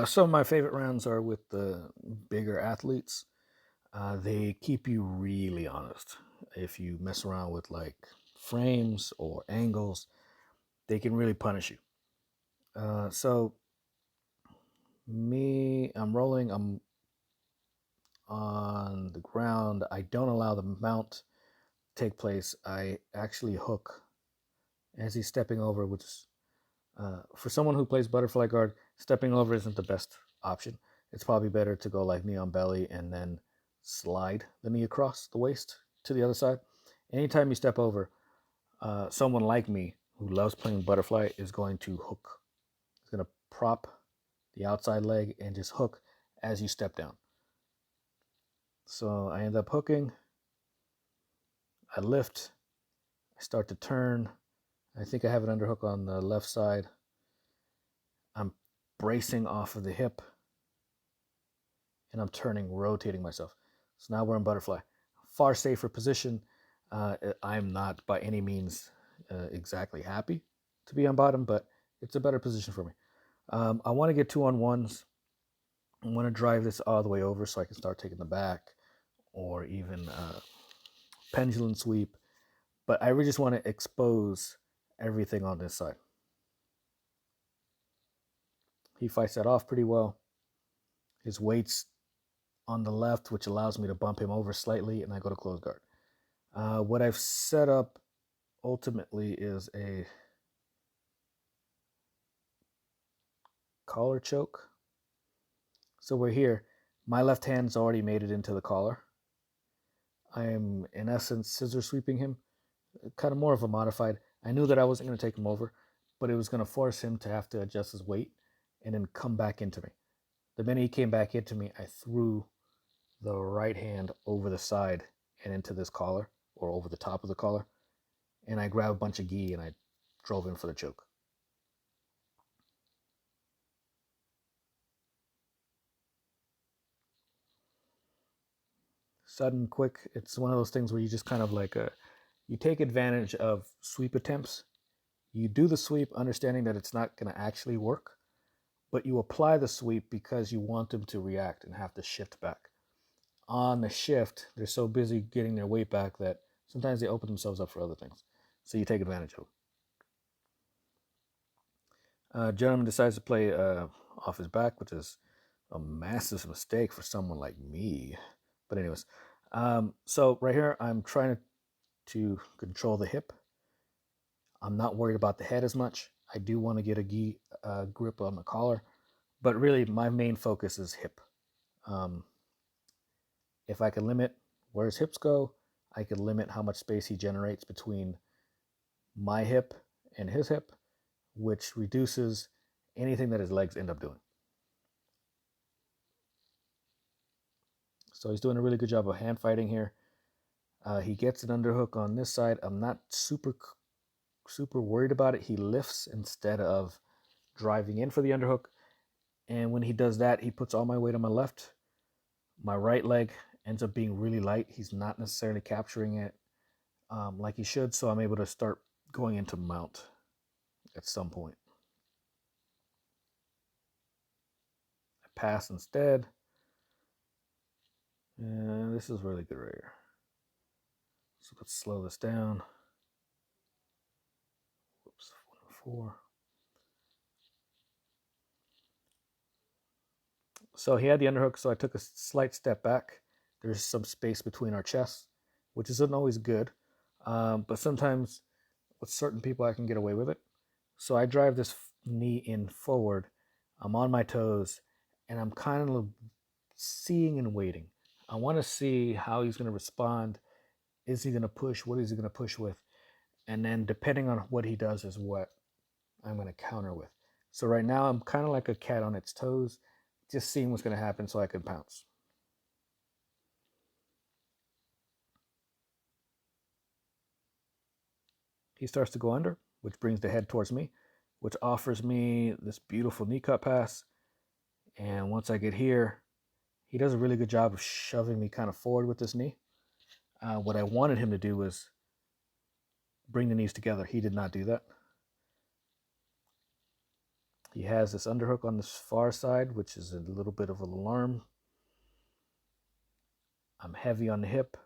Some of my favorite rounds are with the bigger athletes. They keep you really honest. If you mess around with like frames or angles, they can really punish you. So me, I'm rolling. I'm on the ground. I don't allow the mount to take place. I actually hook as he's stepping over, which is for someone who plays butterfly guard, stepping over isn't the best option. It's probably better to go like knee on belly and then slide the knee across the waist to the other side. Anytime you step over, someone like me who loves playing butterfly is going to hook. It's going to prop the outside leg and just hook as you step down. So I end up hooking. I lift. I start to turn. I think I have an underhook on the left side. I'm bracing off of the hip and I'm turning, rotating myself. So now we're in butterfly. Far safer position. I'm not by any means exactly happy to be on bottom, but it's a better position for me. I want to get 2-on-1s. I want to drive this all the way over so I can start taking the back or even pendulum sweep. But I really just want to expose everything on this side. He fights that off pretty well. His weight's on the left, which allows me to bump him over slightly, and I go to close guard. What I've set up ultimately is a collar choke. So we're here. My left hand's already made it into the collar. I am, in essence, scissor sweeping him, kind of more of a modified. I knew that I wasn't going to take him over, but it was going to force him to have to adjust his weight and then come back into me. The minute he came back into me, I threw the right hand over the side and into this collar, or over the top of the collar, and I grabbed a bunch of gi and I drove in for the choke. Sudden, quick. It's one of those things where you just kind of like you take advantage of sweep attempts. You do the sweep understanding that it's not going to actually work, but you apply the sweep because you want them to react and have to shift back. On the shift, they're so busy getting their weight back that sometimes they open themselves up for other things. So you take advantage of them. Gentleman decides to play off his back, which is a massive mistake for someone like me. But anyways, so right here, I'm trying to control the hip. I'm not worried about the head as much. I do want to get a grip on the collar, but really my main focus is hip. If I can limit where his hips go, I can limit how much space he generates between my hip and his hip, which reduces anything that his legs end up doing. So he's doing a really good job of hand fighting here. He gets an underhook on this side. I'm not super worried about it. He lifts instead of driving in for the underhook. And when he does that, he puts all my weight on my left. My right leg ends up being really light. He's not necessarily capturing it like he should. So I'm able to start going into mount at some point. I pass instead. And this is really good right here. So let's slow this down. Whoops, 104. So he had the underhook, so I took a slight step back. There's some space between our chests, which isn't always good. But sometimes with certain people, I can get away with it. So I drive this knee in forward. I'm on my toes, and I'm kind of seeing and waiting. I want to see how he's going to respond. Is he going to push? What is he going to push with? And then depending on what he does is what I'm going to counter with. So right now, I'm kind of like a cat on its toes, just seeing what's going to happen so I can pounce. He starts to go under, which brings the head towards me, which offers me this beautiful knee cut pass. And once I get here, he does a really good job of shoving me kind of forward with this knee. What I wanted him to do was bring the knees together. He did not do that. He has this underhook on this far side, which is a little bit of an alarm. I'm heavy on the hip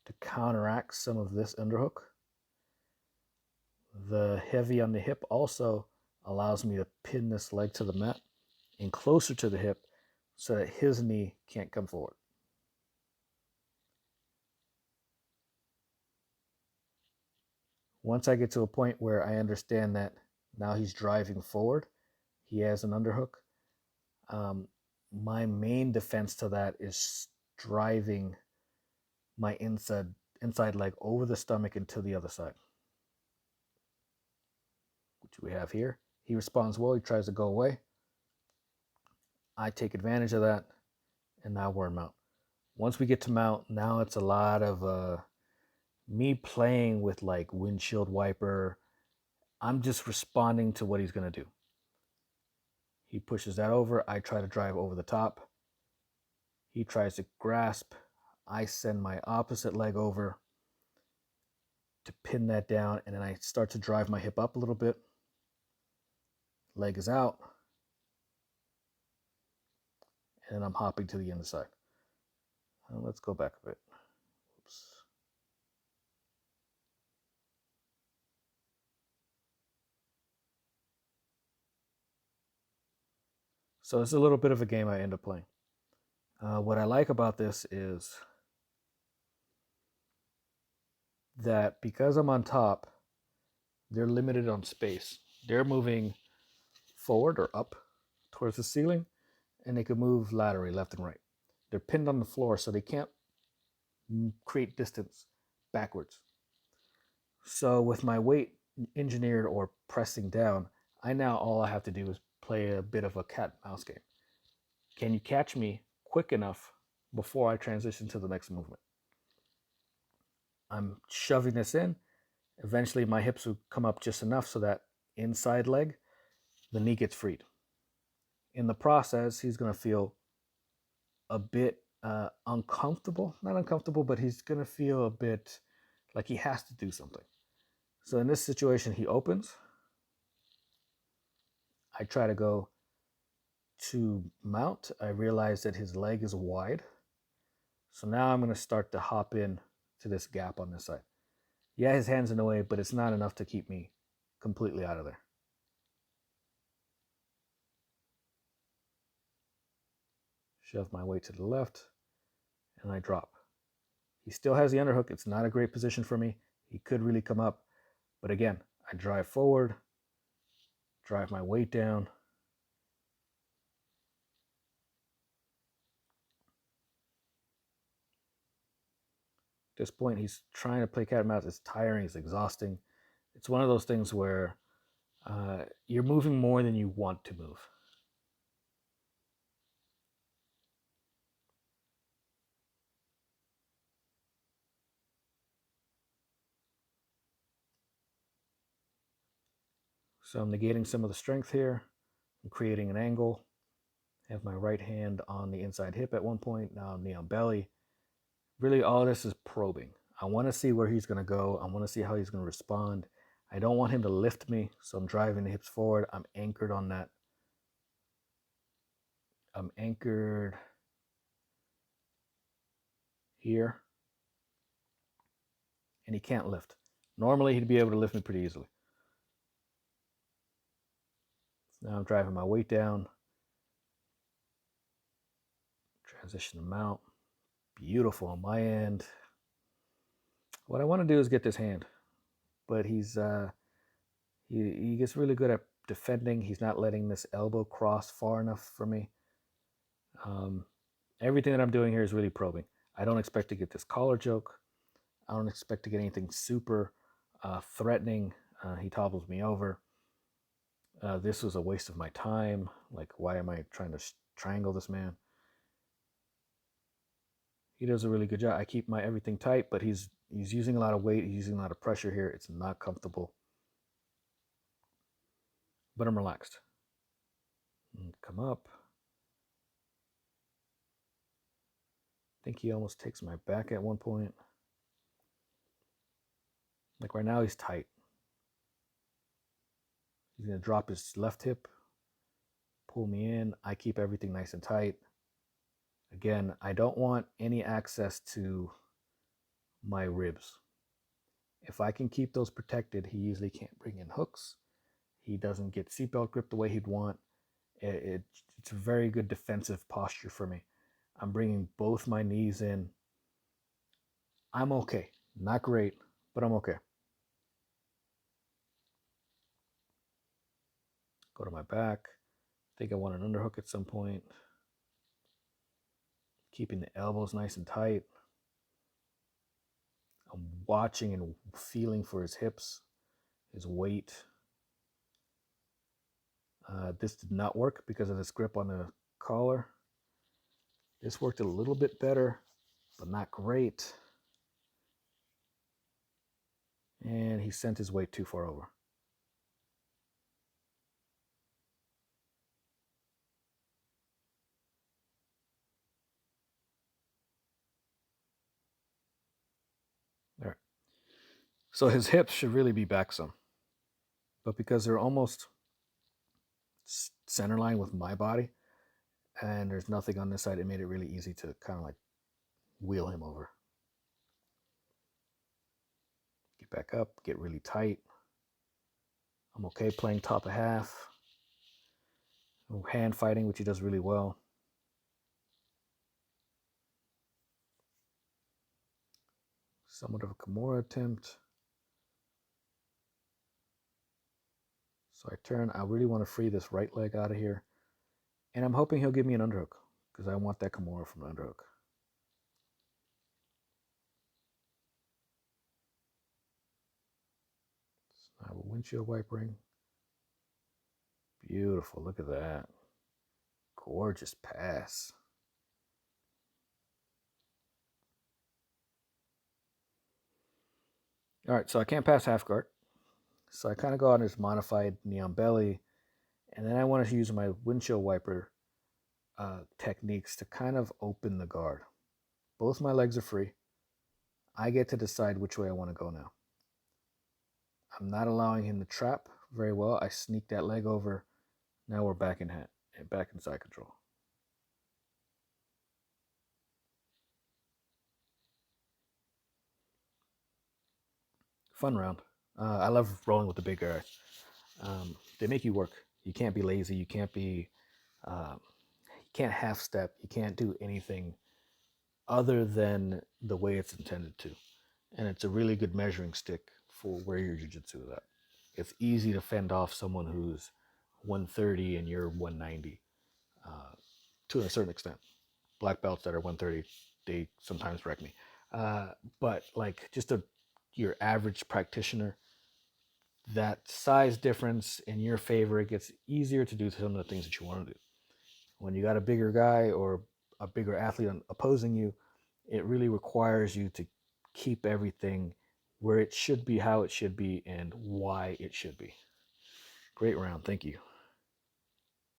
to counteract some of this underhook. The heavy on the hip also allows me to pin this leg to the mat and closer to the hip so that his knee can't come forward. Once I get to a point where I understand that now he's driving forward, he has an underhook, my main defense to that is driving my inside leg over the stomach and to the other side, which we have here. He responds well. He tries to go away. I take advantage of that, and now we're in mount. Once we get to mount, now it's a lot of me playing with like windshield wiper. I'm just responding to what he's going to do. He pushes that over. I try to drive over the top. He tries to grasp. I send my opposite leg over to pin that down, and then I start to drive my hip up a little bit. Leg is out, and I'm hopping to the inside. Let's go back a bit. Oops. So it's a little bit of a game I end up playing. What I like about this is that because I'm on top, they're limited on space. They're moving forward or up towards the ceiling, and they can move laterally, left and right. They're pinned on the floor, so they can't create distance backwards. So with my weight engineered or pressing down, all I have to do is play a bit of a cat and mouse game. Can you catch me quick enough before I transition to the next movement? I'm shoving this in. Eventually my hips will come up just enough so that inside leg, the knee gets freed. In the process, he's going to feel a bit uncomfortable. Not uncomfortable, but he's going to feel a bit like he has to do something. So in this situation, he opens. I try to go to mount. I realize that his leg is wide. So now I'm going to start to hop in to this gap on this side. Yeah, his hand's in the way, but it's not enough to keep me completely out of there. Shove my weight to the left, and I drop. He still has the underhook. It's not a great position for me. He could really come up. But again, I drive forward, drive my weight down. At this point, he's trying to play cat and mouse. It's tiring. It's exhausting. It's one of those things where you're moving more than you want to move. So I'm negating some of the strength here. I'm creating an angle. I have my right hand on the inside hip at one point. Now knee on belly. Really, all this is probing. I want to see where he's going to go. I want to see how he's going to respond. I don't want him to lift me, so I'm driving the hips forward. I'm anchored on that. I'm anchored here, and he can't lift. Normally, he'd be able to lift me pretty easily. Now I'm driving my weight down. Transition to mount. Beautiful on my end. What I want to do is get this hand, but he gets really good at defending. He's not letting this elbow cross far enough for me. Everything that I'm doing here is really probing. I don't expect to get this collar choke. I don't expect to get anything super threatening. He topples me over. This was a waste of my time. Like, why am I trying to triangle this man? He does a really good job. I keep my everything tight, but he's using a lot of weight. He's using a lot of pressure here. It's not comfortable. But I'm relaxed. And come up. I think he almost takes my back at one point. Like right now, he's tight. He's going to drop his left hip. pull me in. I keep everything nice and tight. Again, I don't want any access to my ribs. If I can keep those protected, he usually can't bring in hooks. He doesn't get seatbelt grip the way he'd want. It's a very good defensive posture for me. I'm bringing both my knees in. I'm okay. Not great, but I'm okay. Go to my back. I think I want an underhook at some point. Keeping the elbows nice and tight. I'm watching and feeling for his hips, his weight. This did not work because of this grip on the collar. This worked a little bit better, but not great. And he sent his weight too far over. There. So his hips should really be back some. But because they're almost center line with my body, and there's nothing on this side, it made it really easy to kind of like wheel him over. Get back up, get really tight. I'm okay playing top of half. Hand fighting, which he does really well. Somewhat of a Kimura attempt. So I turn. I really want to free this right leg out of here. And I'm hoping he'll give me an underhook because I want that Kimura from the underhook. So I have a windshield wiper ring. Beautiful. Look at that. Gorgeous pass. All right, so I can't pass half guard. So I kind of go on this modified neon belly. And then I want to use my windshield wiper techniques to kind of open the guard. Both my legs are free. I get to decide which way I want to go now. I'm not allowing him to trap very well. I sneak that leg over. Now we're back in hand and back in side control. Fun round. I love rolling with the big guys. They make you work. You can't be lazy. You can't be. You can't half step. You can't do anything other than the way it's intended to. And it's a really good measuring stick for where your jiu-jitsu is at. It's easy to fend off someone who's 130 and you're 190 to a certain extent. Black belts that are 130, they sometimes wreck me. But like just your average practitioner, that size difference in your favor, it gets easier to do some of the things that you want to do. When you got a bigger guy or a bigger athlete opposing you, it really requires you to keep everything where it should be, how it should be, and why it should be. Great round. Thank you.